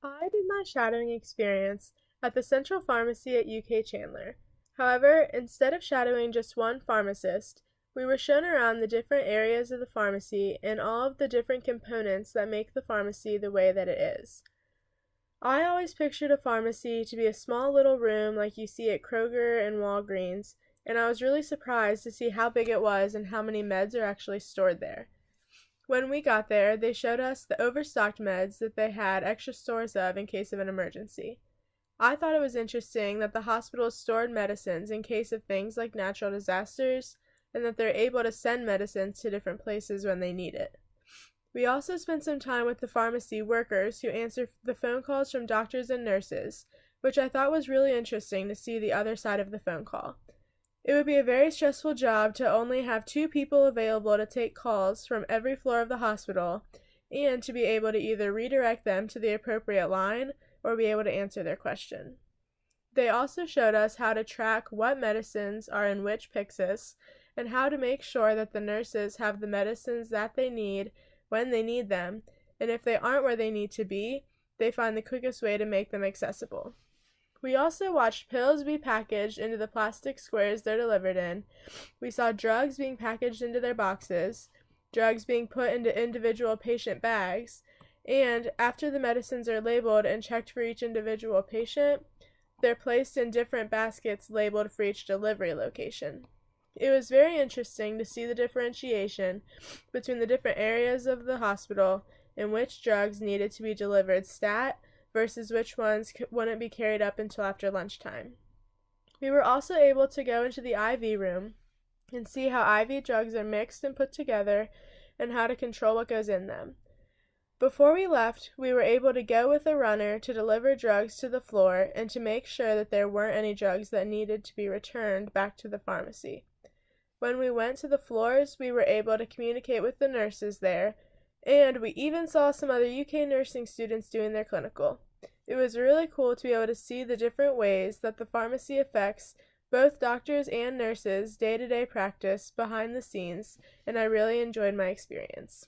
I did my shadowing experience at the Central Pharmacy at UK Chandler. However, instead of shadowing just one pharmacist, we were shown around the different areas of the pharmacy and all of the different components that make the pharmacy the way that it is. I always pictured a pharmacy to be a small little room like you see at Kroger and Walgreens, and I was really surprised to see how big it was and how many meds are actually stored there. When we got there, they showed us the overstocked meds that they had extra stores of in case of an emergency. I thought it was interesting that the hospital stored medicines in case of things like natural disasters and that they're able to send medicines to different places when they need it. We also spent some time with the pharmacy workers who answer the phone calls from doctors and nurses, which I thought was really interesting to see the other side of the phone call. It would be a very stressful job to only have two people available to take calls from every floor of the hospital and to be able to either redirect them to the appropriate line or be able to answer their question. They also showed us how to track what medicines are in which Pyxis and how to make sure that the nurses have the medicines that they need when they need them, and if they aren't where they need to be, they find the quickest way to make them accessible. We also watched pills be packaged into the plastic squares they're delivered in. We saw drugs being packaged into their boxes, drugs being put into individual patient bags, and after the medicines are labeled and checked for each individual patient, they're placed in different baskets labeled for each delivery location. It was very interesting to see the differentiation between the different areas of the hospital and which drugs needed to be delivered stat versus which ones wouldn't be carried up until after lunchtime. We were also able to go into the IV room and see how IV drugs are mixed and put together and how to control what goes in them. Before we left, we were able to go with a runner to deliver drugs to the floor and to make sure that there weren't any drugs that needed to be returned back to the pharmacy. When we went to the floors, we were able to communicate with the nurses there, and we even saw some other UK nursing students doing their clinical. It was really cool to be able to see the different ways that the pharmacy affects both doctors and nurses' day-to-day practice behind the scenes, and I really enjoyed my experience.